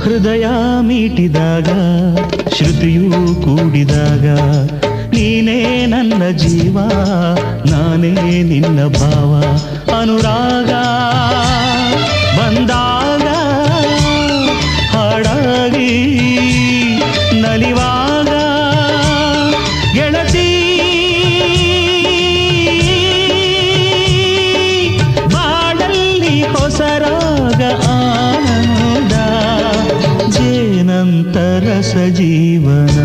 ಹೃದಯ ಮೀಟಿದಾಗ ಶ್ರುತಿಯೂ ಕೂಡಿದಾಗ ನೀನೇ ನನ್ನ ಜೀವ ನಾನೇ ನಿನ್ನ ಭಾವ ಅನುರಾಗ ಬಂದಾಗ ಹಾಡಾಗಿ ನಲಿವಾಗ ಗೆಳತಿ ಬಾಳಲ್ಲಿ ಹೊಸರಾಗ ಆನಂದ ಜೇನಂತರ ಸಜೀವನ